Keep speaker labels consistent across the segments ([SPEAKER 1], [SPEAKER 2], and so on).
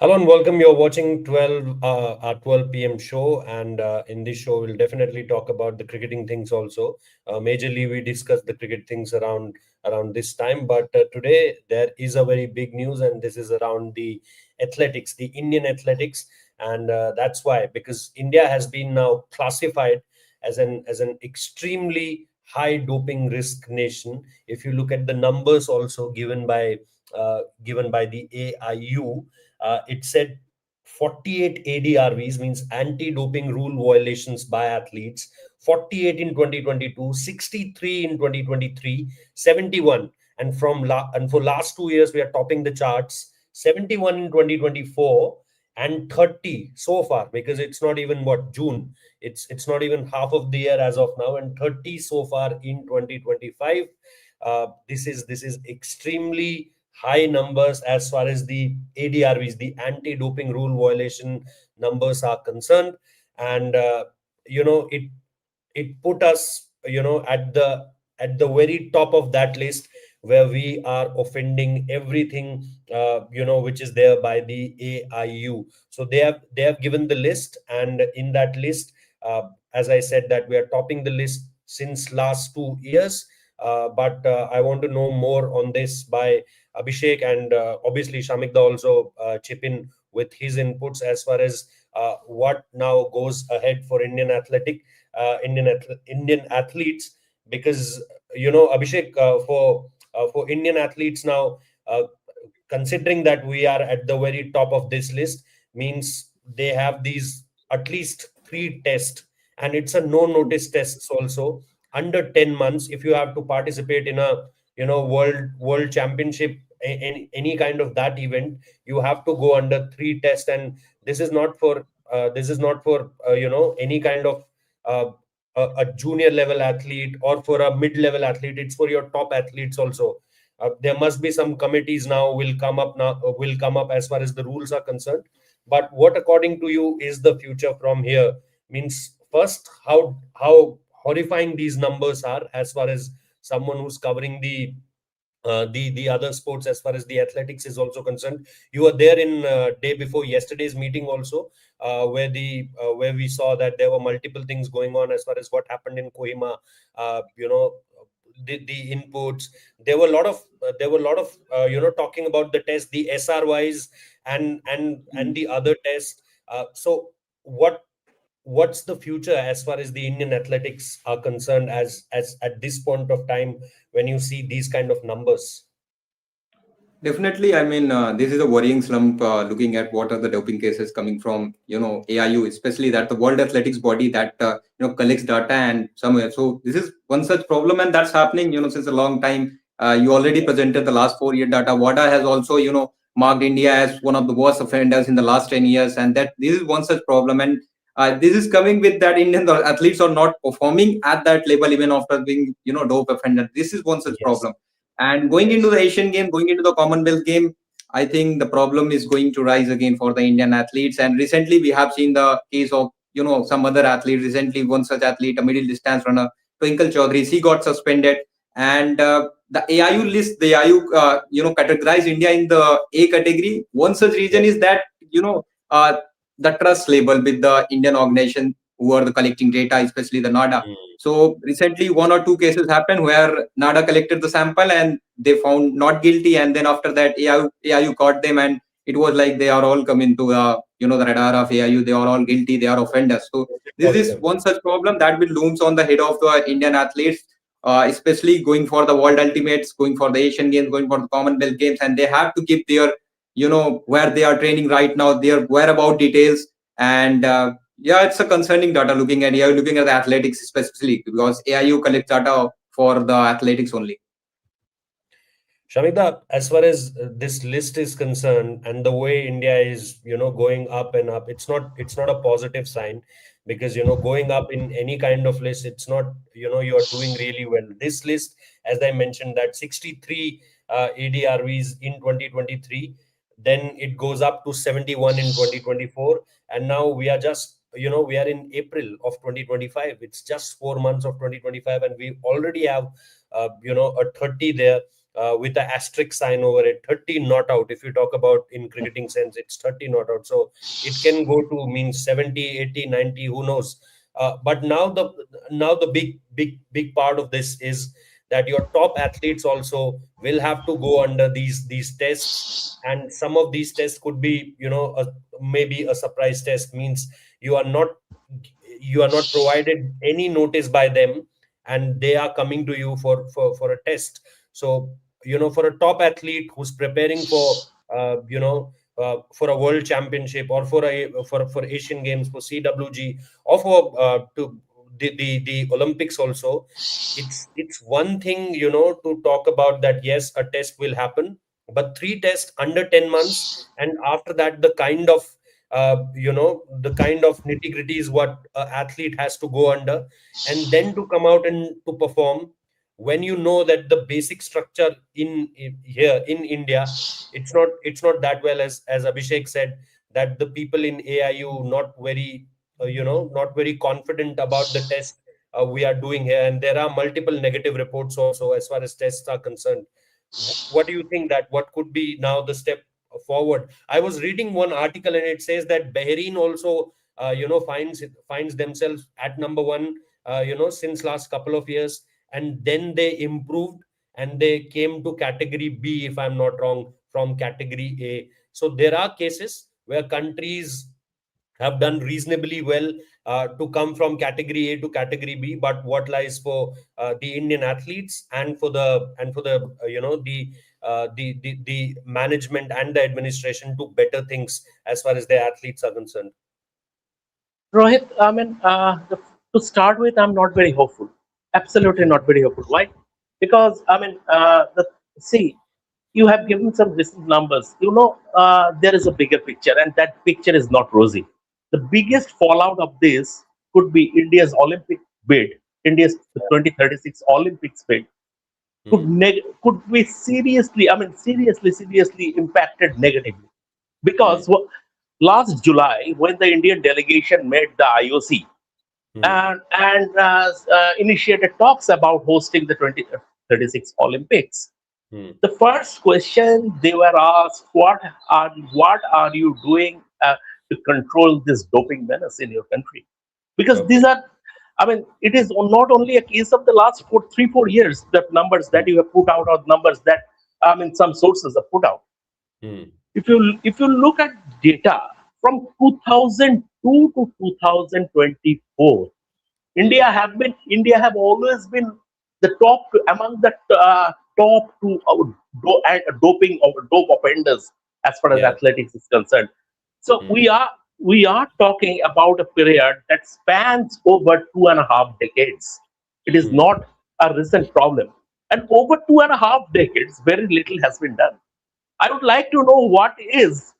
[SPEAKER 1] Hello and welcome. You're watching 12 our 12 p.m. show, and in this show, we'll definitely talk about the cricketing things also. Majorly, we discuss the cricket things around this time, but today there is a very big news, and this is around the athletics, the Indian athletics, and that's why because India has been now classified as an extremely high doping risk nation. If you look at the numbers also given by the AIU, it said 48 ADRVs, means anti-doping rule violations by athletes, 48 in 2022, 63 in 2023, 71. And for last 2 years, we are topping the charts, 71 in 2024 and 30 so far, because it's not even what June. It's not even half of the year as of now, and 30 so far in 2025. This is extremely high numbers as far as the ADRVs, the anti-doping rule violation numbers are concerned, and it put us at the very top of that list, where we are offending everything which is there by the AIU. So they have given the list, and in that list, as I said, that we are topping the list since last 2 years. But I want to know more on this by Abhishek, and obviously Shamikda also chip in with his inputs as far as what now goes ahead for Indian athletes, because Abhishek, for Indian athletes now, uh, considering that we are at the very top of this list, means they have these at least three tests, and it's a no notice tests also. Under 10 months, if you have to participate in a world championship, any kind of that event, you have to go under three tests. And this is not for any kind of uh, a junior level athlete or for a mid level athlete. It's for your top athletes also. There must be some committees now will come up as far as the rules are concerned. But what, according to you, is the future from here? Means, first, how horrifying these numbers are as far as someone who's covering the other sports, as far as the athletics is also concerned. You were there in day before yesterday's meeting also, where we saw that there were multiple things going on as far as what happened in Kohima. uh, you know the inputs. There were a lot of talking about the test, the SRYs, and the other test. So what what's the future as far as the Indian athletics are concerned, as at this point of time, when you see these kind of numbers?
[SPEAKER 2] Definitely, this is a worrying slump. Looking at what are the doping cases coming from, AIU, especially that the World Athletics body that collects data and somewhere. So this is one such problem, and that's happening, since a long time. You already presented the last 4 year data. WADA has also, marked India as one of the worst offenders in the last 10 years, and that this is one such problem. And this is coming with that Indian athletes are not performing at that level even after being, dope offender. This is one such
[SPEAKER 1] Yes,
[SPEAKER 2] problem. And going into
[SPEAKER 1] yes,
[SPEAKER 2] the Asian game, going into the Commonwealth game, I think the problem is going to rise again for the Indian athletes. And recently, we have seen the case of some other athlete. Recently, one such athlete, a middle distance runner, Twinkle Chaudhary, he got suspended. And the AIU list, the AIU categorized India in the A category. One such reason
[SPEAKER 1] yes.
[SPEAKER 2] is that the trust label with the Indian organization who are the collecting data, especially the NADA.
[SPEAKER 1] Mm,
[SPEAKER 2] So recently, one or two cases happened where NADA collected the sample and they found not guilty, and then after that, AIU caught them, and it was like they are all coming to the radar of AIU. They are all guilty. They are offenders. So this is
[SPEAKER 1] positive.
[SPEAKER 2] one such problem that will looms on the head of the Indian athletes, especially going for the World Ultimates, going for the Asian Games, going for the Commonwealth Games, and they have to keep their where they are training right now, their whereabout details, and yeah, it's a concerning data looking at AIU, looking at the athletics specifically because AIU collects data for the athletics only.
[SPEAKER 1] Shamita, as far as this list is concerned, and the way India is, going up and up, it's not a positive sign, because going up in any kind of list, it's not, you're doing really well. This list, as I mentioned, that 63 ADRVs in 2023, then it goes up to 71 in 2024, and now we are in April of 2025. It's just 4 months of 2025, and we already have a 30 there. with an asterisk sign over it, 30 not out. If you talk about in cricketing sense, it's 30 not out. So it can go to means 70, 80, 90, who knows. But now the big part of this is that your top athletes also will have to go under these tests, and some of these tests could be, maybe a surprise test, means you are not you are not provided any notice by them, and they are coming to you for a test. So for a top athlete who's preparing for a world championship, or for Asian Games, for CWG, or for to the Olympics also, it's one thing to talk about that. Yes, a test will happen, but three tests under 10 months, and after that the kind of nitty gritty is what an athlete has to go under, and then to come out and to perform, when you know that the basic structure here in India, it's not that well, as Abhishek said, that the people in AIU not very not very confident about the test we are doing here, and there are multiple negative reports also as far as tests are concerned. What do you think, that what could be now the step forward? I was reading one article, and it says that Bahrain also finds themselves at number one since last couple of years, and then they improved and they came to category B, if I'm not wrong, from category A. So there are cases where countries have done reasonably well to come from category A to category B. But what lies for the Indian athletes, and for the the management and the administration to better things as far as their athletes are concerned?
[SPEAKER 3] Rohit, to start with, I'm not very hopeful. Absolutely not very hopeful. Why? Because see, you have given some recent numbers. There is a bigger picture, and that picture is not rosy. The biggest fallout of this could be India's Olympic bid, India's 2036 Olympics bid could be seriously, seriously impacted negatively. Because last July, when the Indian delegation met the IOC and initiated talks about hosting the 2036 Olympics, the first question they were asked, what are you doing to control this doping menace in your country? Because these are, it is not only a case of the last 3-4 years, the numbers that you have put out, or numbers that some sources have put out. If you look at data from 2002 to 2024, India have always been the top among the top two doping or dope offenders as far as athletics is concerned. So we are talking about a period that spans over 2.5 decades. It is not a recent problem, and over 2.5 decades, very little has been done. I would like to know what is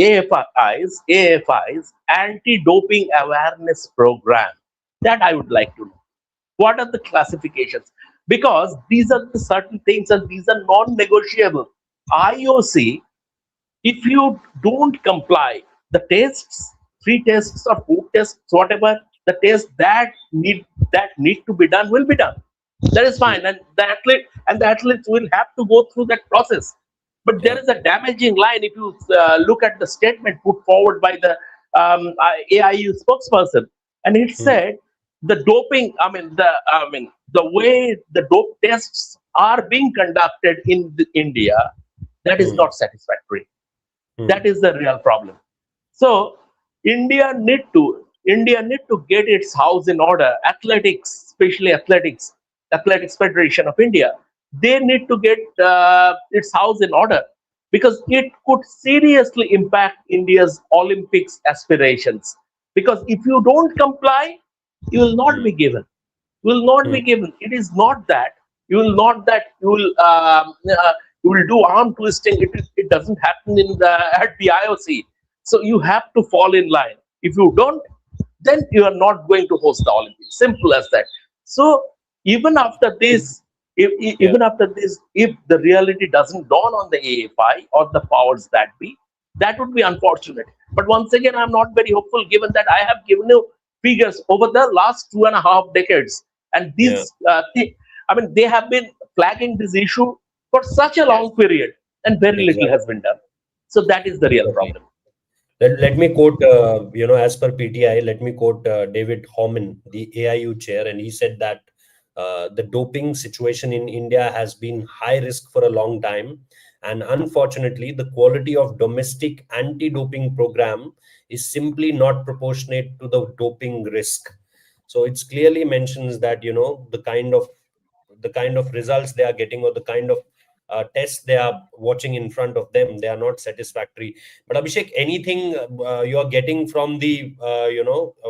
[SPEAKER 3] AFI's anti-doping awareness program. That I would like to know. What are the classifications? Because these are the certain things, and these are non-negotiable. IOC, if you don't comply, the tests, 3 tests or 4 tests, whatever the tests that need to be done will be done. That is fine, and the athletes will have to go through that process. But there is a damaging line if you look at the statement put forward by the AIU spokesperson, and it said the doping. The way the dope tests are being conducted in India, that is not satisfactory. That is the real problem. So India need to get its house in order. Athletics, especially Athletics Federation of India, they need to get its house in order, because it could seriously impact India's Olympics aspirations. Because if you don't comply, you will not be given. It is not that you will not that you will do arm twisting. It doesn't happen at the IOC. So you have to fall in line. If you don't, then you are not going to host the Olympics. Simple as that. So even after this, if the reality doesn't dawn on the AFI or the powers that be, that would be unfortunate. But once again, I'm not very hopeful, given that I have given you figures over the last 2.5 decades, and these they have been flagging this issue for such a long period, and very little
[SPEAKER 1] Exactly.
[SPEAKER 3] has been done. So that is the real
[SPEAKER 1] Exactly.
[SPEAKER 3] problem.
[SPEAKER 1] Let me quote, as per PTI, let me quote David Homan, the AIU chair, and he said that the doping situation in India has been high risk for a long time. And unfortunately, the quality of domestic anti-doping program is simply not proportionate to the doping risk. So it's clearly mentions that, the kind of results they are getting, or the kind of tests they are watching in front of them, they are not satisfactory. But Abhishek, anything you are getting from the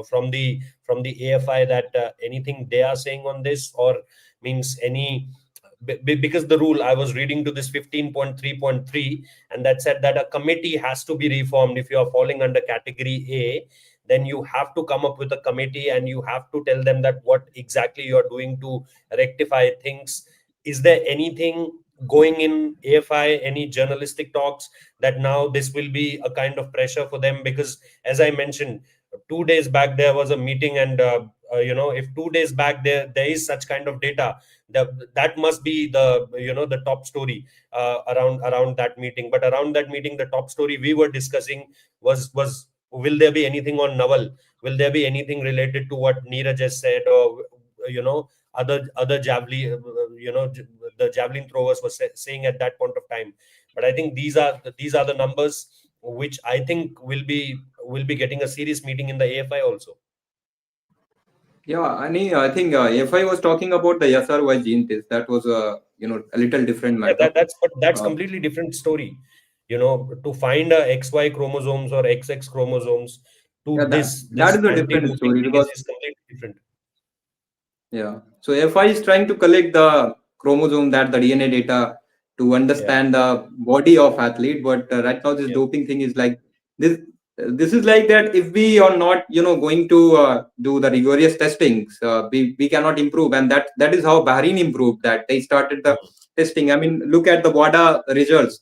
[SPEAKER 1] from the AFI, that anything they are saying on this, or means any, because the rule I was reading to this 15.3.3, and that said that a committee has to be reformed. If you are falling under category A, then you have to come up with a committee, and you have to tell them that what exactly you are doing to rectify things. Is there anything going in AFI, any journalistic talks, that now this will be a kind of pressure for them? Because as I mentioned, 2 days back there was a meeting, and if 2 days back there is such kind of data, that must be the top story around that meeting. But around that meeting, the top story we were discussing was, will there be anything on Naval? Will there be anything related to what Neeraj has said, or other javelin, the javelin throwers were saying at that point of time? But I think these are the numbers which I think will be getting a serious meeting in the AFI also.
[SPEAKER 2] Yeah, I think FI was talking about the SRY gene test. That was a little different
[SPEAKER 1] Yeah,
[SPEAKER 2] matter.
[SPEAKER 1] that's
[SPEAKER 2] Uh,
[SPEAKER 1] completely different story. To find a XY chromosomes or XX chromosomes to
[SPEAKER 2] yeah, that
[SPEAKER 1] this
[SPEAKER 2] is a different
[SPEAKER 1] anti-doping
[SPEAKER 2] story
[SPEAKER 1] thing
[SPEAKER 2] because
[SPEAKER 1] is completely different.
[SPEAKER 2] yeah. So FI is trying to collect the chromosome, that the DNA data, to
[SPEAKER 1] Yeah,
[SPEAKER 2] understand the body of athlete. But right now, this
[SPEAKER 1] yeah.
[SPEAKER 2] doping thing is like this. This is like that. If we are not, going to do the rigorous testings, we cannot improve, and that is how Bahrain improved. That they started the
[SPEAKER 1] Mm.
[SPEAKER 2] testing. I mean, look at the WADA results.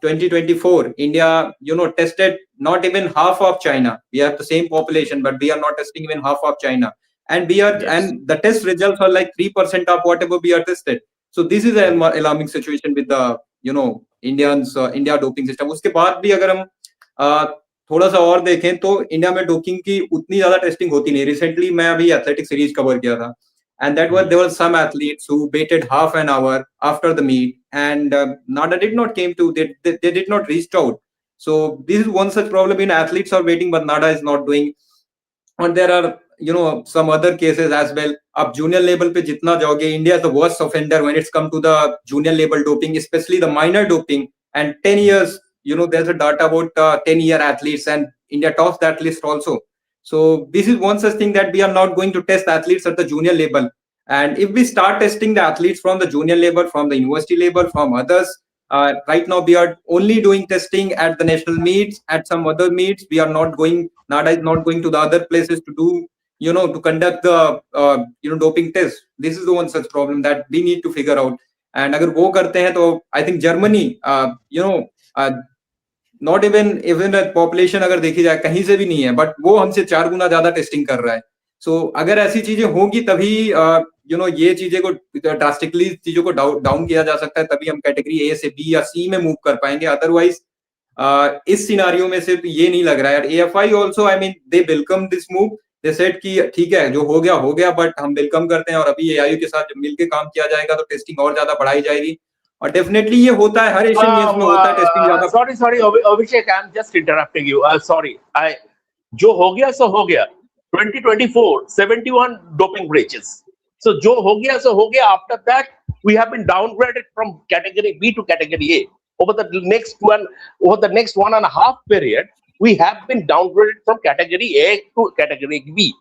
[SPEAKER 2] 2024, India, tested not even half of China. We have the same population, but we are not testing even half of China, and
[SPEAKER 1] Yes.
[SPEAKER 2] the test results are like 3% of whatever we are tested. So this is an
[SPEAKER 1] Mm.
[SPEAKER 2] alarming situation with the Indians, India doping system. उसके बाद भी अगर हम थोड़ा सा और देखें तो इंडिया में डोपिंग की उतनी ज्यादा टेस्टिंग होती नहीं. रिसेंटली मैं अभी एथलेटिक सीरीज कवर किया था, and that was
[SPEAKER 1] Mm.
[SPEAKER 2] there were some athletes who waited half an hour after the meet, and NADA did not came to they did not reach out. So this is one such problem. In athletes are waiting, but NADA is not doing. And there are some other cases as well. Up junior level pe jitna jaoge, India is the worst offender when it's come to the junior level doping, especially the minor doping. And 10
[SPEAKER 1] Mm.
[SPEAKER 2] years, there's a data about 10-year athletes, and India tops that list also. So this is one such thing, that we are not going to test athletes at the junior level. And if we start testing the athletes from the junior level, from the university level, from others, right now we are only doing testing at the national meets, at some other meets. We are not going, NADA is not going to the other places to do, to conduct the doping test. This is the one such problem that we need to figure out. And अगर वो करते हैं तो I think Germany, uh, not even even population अगर देखी जाए कहीं से भी नहीं है, बट वो हमसे 4 गुना ज्यादा टेस्टिंग कर रहा है. सो अगर ऐसी चीजें होंगी तभी ये चीजें को ड्रास्टिकली चीजों को डाउन किया जा सकता है, तभी हम कैटेगरी ए से बी या सी में मूव कर पाएंगे. अदरवाइज इस सिनारियो में सिर्फ ये नहीं लग रहा है. AFI also, I mean, they welcome this move. They said कि ठीक है, जो हो गया, बट हम वेलकम करते हैं, और अभी एआईयू के साथ जब मिलकर काम किया जाएगा तो टेस्टिंग और ज्यादा बढ़ाई जाएगी. और डेफिनेटली ये होता है, हर एशियन गेम्स में होता है, टेस्टिंग ज्यादा.
[SPEAKER 3] Sorry, Abhishek, I'm just interrupting you. Sorry. जो हो गया सो हो गया. 2024, 71 doping breaches. So जो हो गया सो हो गया. After that, we have been downgraded from category B to category A. Over the next 1.5 period, we have been downgraded from category A to category B,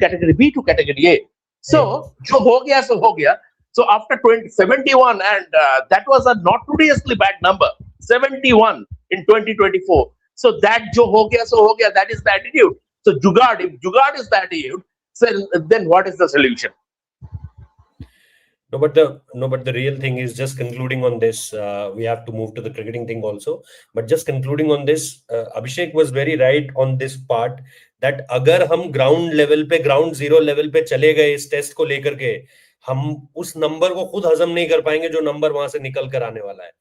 [SPEAKER 3] category B to category A. So जो हो गया सो हो गया. So after 2071, and that was a notoriously bad number, 71 in 2024. So that jo ho gaya so ho gaya, that is the attitude. So Jugad, if Jugad is the attitude, so then what is the solution?
[SPEAKER 1] No, but the real thing is, just concluding on this. We have to move to the cricketing thing also. But just concluding on this, Abhishek was very right on this part, that अगर हम ground level पे, ground zero level पे चले गए इस test को लेकर के, हम उस नंबर को खुद हजम नहीं कर पाएंगे जो नंबर वहां से निकल कर आने वाला है.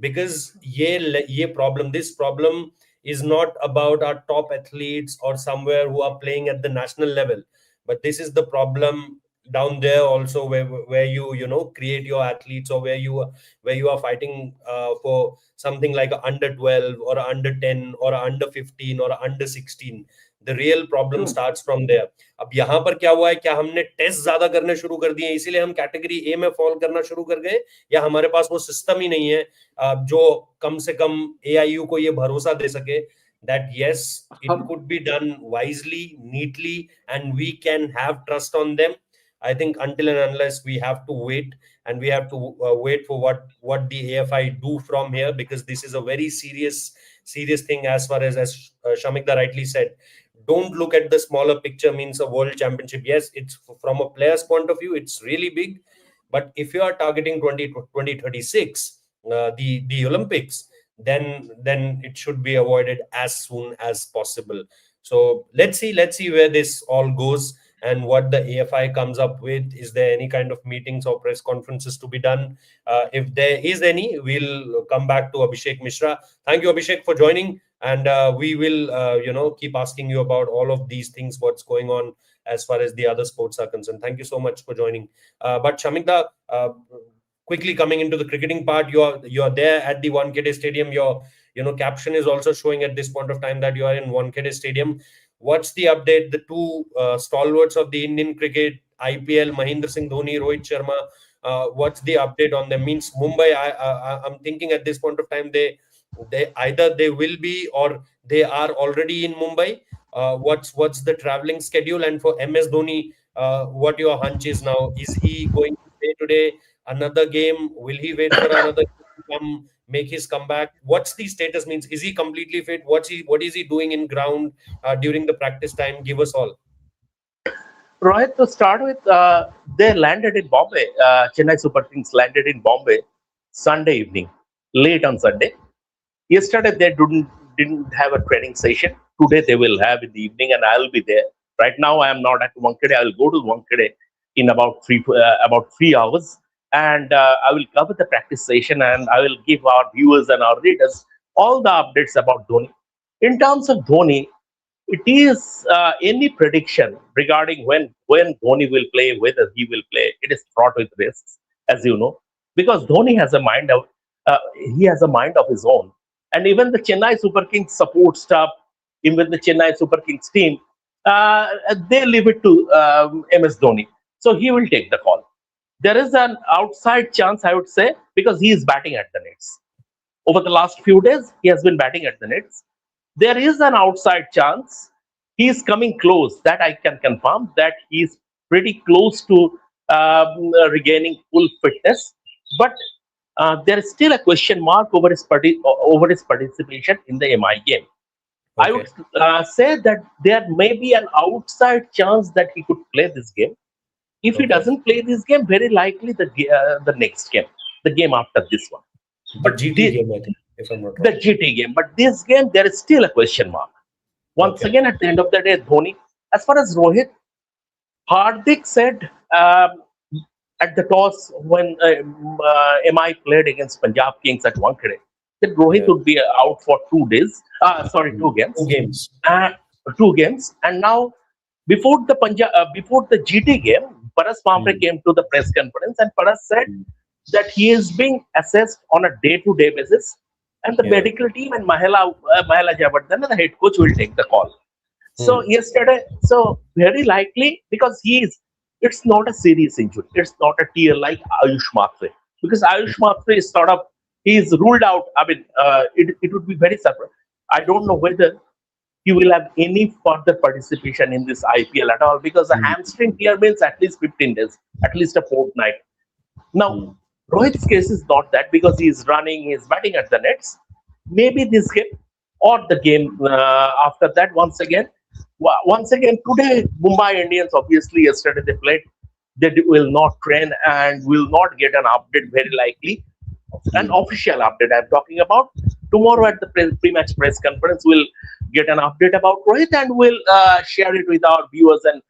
[SPEAKER 1] Because ये problem, this problem is not about our top athletes or somewhere who are playing at the national level, but this is the problem down there also, where you know, create your athletes, or where you are fighting for something like a under 12 or a under 10 or a under 15 or a under 16. The real problem
[SPEAKER 2] True.
[SPEAKER 1] starts from there. अब यहाँ पर क्या हुआ है, क्या हमने test ज्यादा करने शुरू कर दिए इसीलिए हम कैटेगरी ए में फॉल करना शुरू कर गए, या हमारे पास वो सिस्टम ही नहीं है जो कम से कम AIU को ये भरोसा दे सके that yes, it
[SPEAKER 2] हम
[SPEAKER 1] could be done wisely, neatly, and we can have trust on them. I think until and unless we have to wait, and we have to wait for what the AFI do from here, because this is a very serious thing. As far as Shamikda rightly said, don't look at the smaller picture, means a world championship. Yes, it's from a player's point of view, it's really big, but if you are targeting 2036, the Olympics, then it should be avoided as soon as possible. So let's see where this all goes and what the AFI comes up with. Is there any kind of meetings or press conferences to be done? If there is any, we'll come back to Abhishek Mishra. Thank you, Abhishek, for joining, and we will keep asking you about all of these things, what's going on as far as the other sports are concerned. Thank you so much for joining. But Shamikda, quickly coming into the cricketing part, you're there at the Wankhede Stadium. Your caption is also showing at this point of time that you are in Wankhede Stadium. What's the update? The two stalwarts of the Indian cricket, IPL, Mahendra Singh Dhoni, Rohit Sharma. What's the update on them? Means Mumbai. I'm thinking at this point of time they either they will be or they are already in Mumbai. What's the traveling schedule? And for MS Dhoni, what your hunch is now? Is he going to play today another game? Will he wait for another game to come make his comeback? What's the status? Means is he completely fit? What is he doing in ground during the practice time? Give us all.
[SPEAKER 3] Rohit, to start with, they landed in Bombay. Chennai Super Kings landed in Bombay Sunday evening, late on Sunday. Yesterday they didn't have a training session. Today they will have in the evening, and I'll be there. Right now I am not at Wankhede. I will go to Wankhede in about 3 hours, and I will cover the practice session, and I will give our viewers and our readers all the updates about Dhoni. In terms of Dhoni, it is any prediction regarding when Dhoni will play, whether he will play. It is fraught with risks, as you know, because Dhoni has a mind of he has a mind of his own, and even the Chennai Super Kings support staff, even the Chennai Super Kings team, they leave it to MS Dhoni, so he will take the call. There is an outside chance, I would say, because he is batting at the nets. Over the last few days, he has been batting at the nets. There is an outside chance he is coming close. That I can confirm that he is pretty close to regaining full fitness. But there is still a question mark over over his participation in the MI game. I
[SPEAKER 1] Okay.
[SPEAKER 3] would say that there may be an outside chance that he could play this game. If he
[SPEAKER 1] Okay.
[SPEAKER 3] doesn't play this game, very likely the next game, the game after this one.
[SPEAKER 1] The
[SPEAKER 3] But
[SPEAKER 1] GT game, I think, if I'm not
[SPEAKER 3] the
[SPEAKER 1] wrong.
[SPEAKER 3] GT game. But this game, there is still a question mark. Once
[SPEAKER 1] Okay.
[SPEAKER 3] again, at the end of the day, Dhoni, as far as Rohit, Hardik said at the toss when MI played against Punjab Kings at Wankhede that Rohit
[SPEAKER 1] Yeah.
[SPEAKER 3] would be out for 2 days. Sorry, two
[SPEAKER 1] Two
[SPEAKER 3] games.
[SPEAKER 1] games.
[SPEAKER 3] Uh, 2 games. And now, before the GT game, Paras Pampre
[SPEAKER 1] Mm.
[SPEAKER 3] came to the press conference, and Paras said
[SPEAKER 1] Mm.
[SPEAKER 3] that he is being assessed on a day-to-day basis, and the
[SPEAKER 1] Yeah.
[SPEAKER 3] medical team and Mahela Javardhan, the head coach, will take the call. So
[SPEAKER 1] Mm.
[SPEAKER 3] yesterday, so very likely because it's not a serious injury. It's not a tear like Ayush Matre, because Ayush Matre is sort of he's ruled out. I mean, it would be very surprising. I don't know whether he will have any further participation in this IPL at all, because a
[SPEAKER 1] Mm.
[SPEAKER 3] hamstring tear means at least 15 days, at least a fortnight. Now,
[SPEAKER 1] Mm.
[SPEAKER 3] Rohit's case is not that, because he is running, he is batting at the nets. Maybe this game or the game after that, once again, today, Mumbai Indians, obviously, yesterday they played, will not train and will not get an update, very likely. An
[SPEAKER 1] Mm.
[SPEAKER 3] official update I'm talking about. Tomorrow at the pre-match press conference, we'll get an update about Rohit, and we'll share it with our viewers and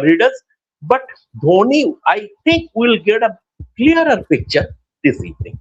[SPEAKER 3] readers. But Dhoni, I think we'll get a clearer picture this evening.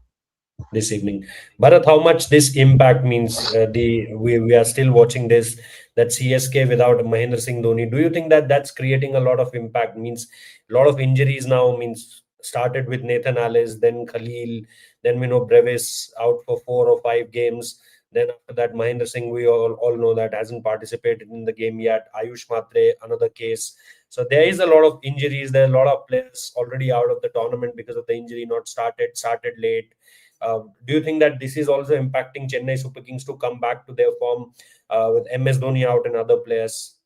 [SPEAKER 1] This evening. Bharat, how much this impact means we are still watching this that CSK without Mahendra Singh Dhoni. Do you think that that's creating a lot of impact? Means a lot of injuries now. Means started with Nathan Alice, then Khalil, then we know Brevis out for 4 or 5 games. Then after that, Mahendra Singh, we all know that hasn't participated in the game yet. Ayush Matre, another case. So there is a lot of injuries. There are a lot of players already out of the tournament because of the injury, not started late. Do you think that this is also impacting Chennai Super Kings to come back to their form with MS Dhoni out and other players?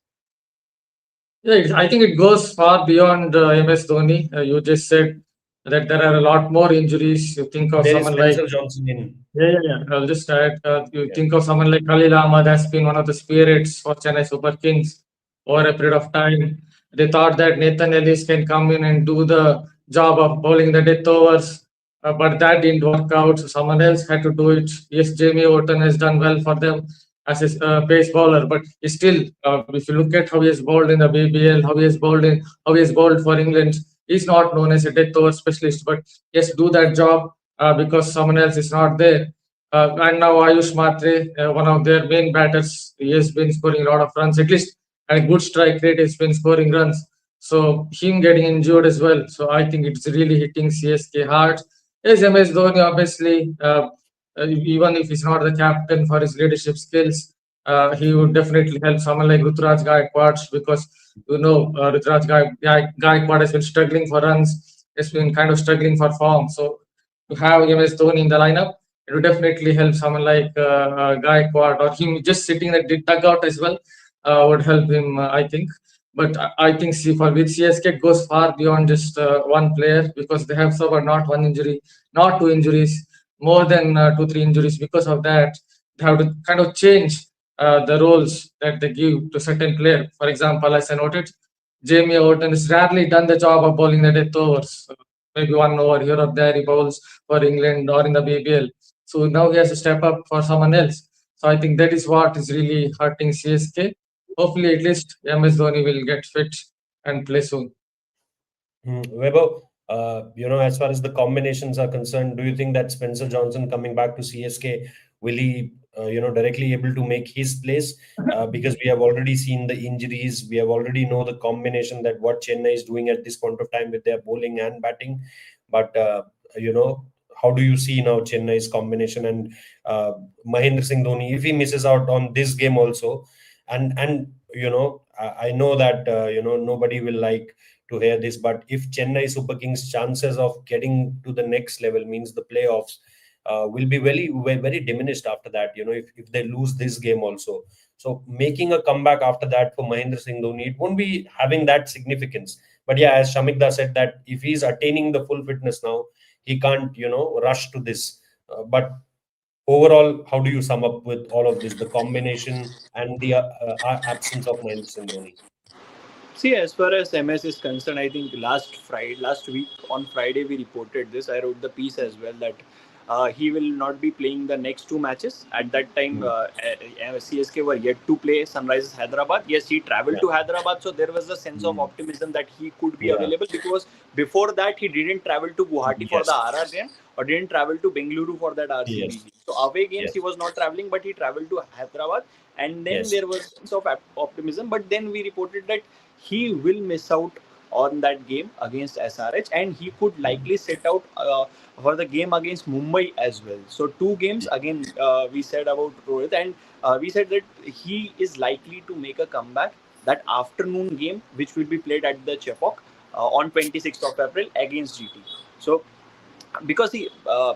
[SPEAKER 4] Yeah, I think it goes far beyond MS Dhoni. You just said that there are a lot more injuries. You think of
[SPEAKER 1] There is
[SPEAKER 4] someone like
[SPEAKER 1] Spencer Johnson in.
[SPEAKER 4] yeah. I'll just add. You
[SPEAKER 1] Yeah.
[SPEAKER 4] think of someone like Khalil Ahmad has been one of the spirits for Chennai Super Kings over a period of time. They thought that Nathan Ellis can come in and do the job of bowling the death overs, but that didn't work out. So someone else had to do it. Yes, Jamie Orton has done well for them as a pace bowler, but still, if you look at how he has bowled in the BBL, how he has bowled for England, he's not known as a death over specialist, but yes, do that job because someone else is not there. And now Ayush Matre, one of their main batters, he has been scoring a lot of runs, at least at a good strike rate, he's been scoring runs. So him getting injured as well. So I think it's really hitting CSK hard. Yes, MS Dhoni, obviously, even if he's not the captain for his leadership skills, he would definitely help someone like Ruturaj Gaikwad because Ruturaj Gaikwad has been struggling for runs, has been kind of struggling for form. So to have MS Dhoni in the lineup, it would definitely help someone like Gaikwad or him just sitting in the dugout as well would help him, I think. But I think with CSK it goes far beyond just one player because they have suffered not one injury, not two injuries, more than 2, 3 injuries. Because of that, they have to kind of change the roles that they give to certain player. For example, as I noted, Jamie Orton has rarely done the job of bowling the death overs. Maybe 1 over here or there he bowls for England or in the BBL. So now he has to step up for someone else. So I think that is what is really hurting CSK. Hopefully, at least MS Dhoni will get fit and play soon.
[SPEAKER 1] Weber, as far as the combinations are concerned, do you think that Spencer Johnson coming back to CSK will he, directly able to make his place? Because we have already seen the injuries, we have already know the combination that what Chennai is doing at this point of time with their bowling and batting. But how do you see now Chennai's combination and Mahendra Singh Dhoni if he misses out on this game also? And I know that nobody will like to hear this, but if Chennai Super Kings' chances of getting to the next level means the playoffs will be very, very diminished after that. If they lose this game also, so making a comeback after that for Mahendra Singh Dhoni, it won't be having that significance. But yeah, as Shamikda said, that if he's attaining the full fitness now, he can't rush to this. But overall, how do you sum up with all of this, the combination and the absence of Mahendra Singh Dhoni?
[SPEAKER 5] See, as far as MS is concerned, I think last week on Friday, we reported this. I wrote the piece as well that he will not be playing the next 2 matches. At that time, CSK were yet to play Sunrisers Hyderabad. Yes, he travelled to Hyderabad, so there was a sense of optimism that he could be available because before that, he didn't travel to Guwahati for the RR game or didn't travel to Bengaluru for that RCB game. So away games, he was not travelling, but he travelled to Hyderabad. And then there was a sense of optimism. But then we reported that he will miss out on that game against SRH and he could likely set out for the game against Mumbai as well. So 2 games again we said about Rohit and we said that he is likely to make a comeback that afternoon game which will be played at the Chepauk on 26th of April against GT. So because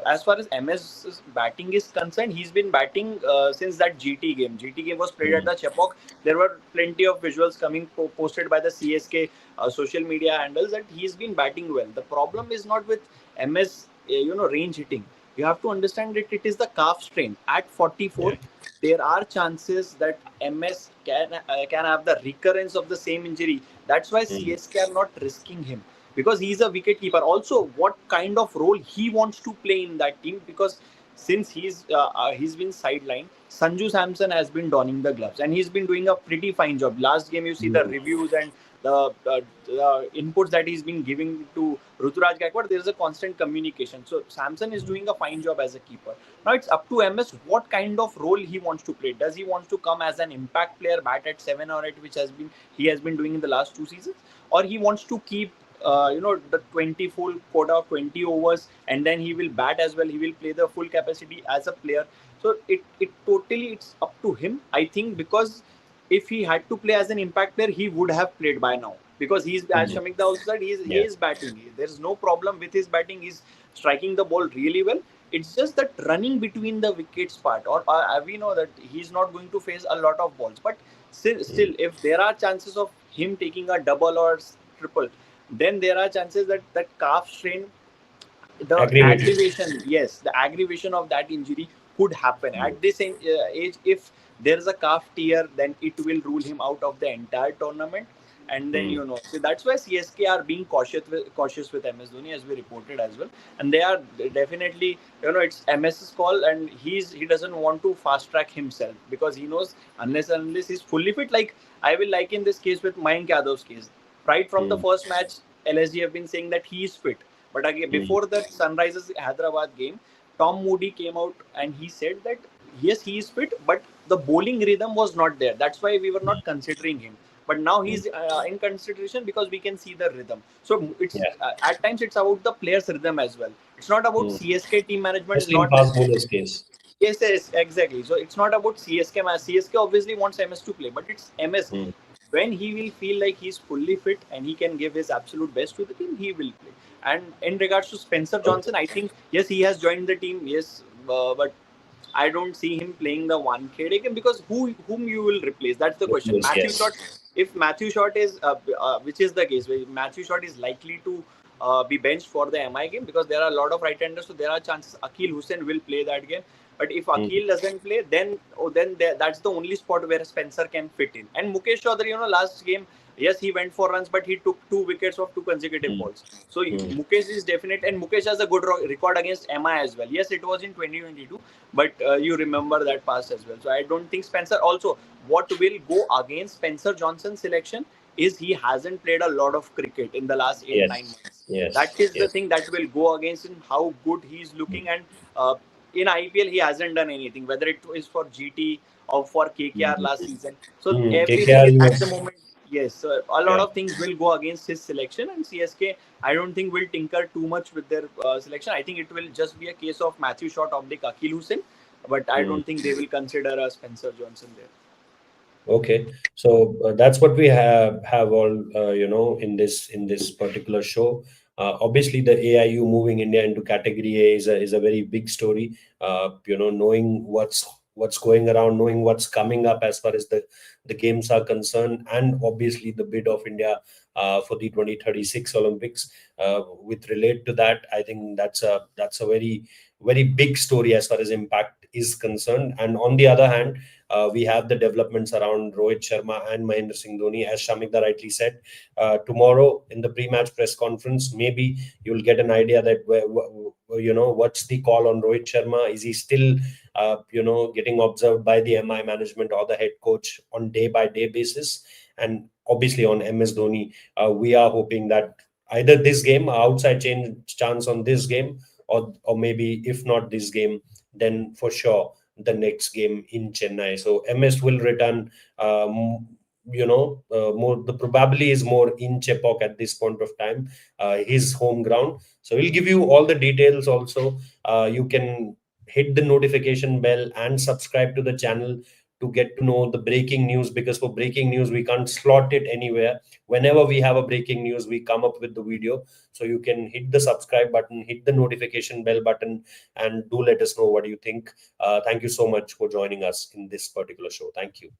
[SPEAKER 5] as far as MS batting is concerned, he's been batting since that GT game. GT game was played at the Chepauk. There were plenty of visuals coming posted by the CSK social media handles that he's been batting well. The problem is not with MS, range hitting. You have to understand that it is the calf strain. At 44, there are chances that MS can have the recurrence of the same injury. That's why CSK are not risking him, because he's a wicket keeper. Also, what kind of role he wants to play in that team, because since he's been sidelined, Sanju Samson has been donning the gloves and he's been doing a pretty fine job. Last game, you see the reviews and the inputs that he's been giving to Ruturaj Gaikwad, there is a constant communication. So Samson is doing a fine job as a keeper. Now it's up to MS what kind of role he wants to play. Does he want to come as an impact player, bat at 7 or 8, which he has been doing in the last 2 seasons, or he wants to keep the 20 full quota of 20 overs, and then he will bat as well. He will play the full capacity as a player. So it totally it's up to him, I think, because if he had to play as an impact player, he would have played by now, because he's, as Shamik Da also said, he is batting. There's no problem with his batting. He's striking the ball really well. It's just that running between the wickets part, or we know that he's not going to face a lot of balls. But still, if there are chances of him taking a double or triple, then there are chances that that calf strain, the aggravation, yes, the aggravation of that injury could happen at this age. If there is a calf tear, then it will rule him out of the entire tournament. And then so that's why CSK are being cautious with MS Dhoni, as we reported as well. And they are definitely, it's MS's call, and he doesn't want to fast track himself, because he knows unless he's fully fit, like I will liken this case with Mayank Yadav's case. Right from the first match, LSG have been saying that he is fit. But again, before the Sunrisers Hyderabad game, Tom Moody came out and he said that yes, he is fit, but the bowling rhythm was not there. That's why we were not considering him. But now he's in consideration because we can see the rhythm. So it's at times it's about the player's rhythm as well. It's not about CSK team management.
[SPEAKER 1] Especially in fast bowlers case.
[SPEAKER 5] Yes, exactly. So it's not about CSK. CSK obviously wants MS to play, but it's MS. When he will feel like he's fully fit and he can give his absolute best to the team, he will play. And in regards to Spencer Johnson, I think, yes, he has joined the team, yes, but I don't see him playing the 1K game, because whom you will replace? That's the question. Matthew Short, if Matthew Short is, which is the case, Matthew Short is likely to be benched for the MI game, because there are a lot of right-handers, so there are chances Akil Hussain will play that game. But if Akil doesn't play, then that's the only spot where Spencer can fit in. And Mukesh Chaudhary, last game, yes, he went for runs, but he took 2 wickets of 2 consecutive balls. So Mukesh is definite, and Mukesh has a good record against MI as well. Yes, it was in 2022, but you remember that past as well. So I don't think Spencer. Also, what will go against Spencer Johnson's selection is he hasn't played a lot of cricket in the last 8-9 months. That is the thing that will go against him, how good he's looking. And in IPL, he hasn't done anything, whether it is for GT or for KKR last season. So everything at the moment, yes, so a lot of things will go against his selection. And CSK, I don't think will tinker too much with their selection. I think it will just be a case of Matthew Short of the Akil Hussain, but I don't think they will consider a Spencer Johnson there.
[SPEAKER 1] Okay, so that's what we have all in this particular show. Obviously, the AIU moving India into Category A is a very big story. Knowing what's going around, knowing what's coming up as far as the games are concerned, and obviously the bid of India for the 2036 Olympics. With relate to that, I think that's a very, very big story as far as impact is concerned. And on the other hand, we have the developments around Rohit Sharma and Mahendra Singh Dhoni. As Shamikda rightly said, tomorrow in the pre-match press conference, maybe you'll get an idea that what's the call on Rohit Sharma. Is he still getting observed by the MI management or the head coach on day-by-day basis? And obviously on MS Dhoni, we are hoping that either this game, outside chance on this game, or maybe if not this game, then for sure the next game in Chennai. So MS will return. More the probability is more in Chepauk at this point of time, his home ground. So we'll give you all the details. Also, you can hit the notification bell and subscribe to the channel to get to know the breaking news, because for breaking news we can't slot it anywhere. Whenever we have a breaking news, we come up with the video. So you can hit the subscribe button, hit the notification bell button, and do let us know what you think. Thank you so much for joining us in this particular show. Thank you.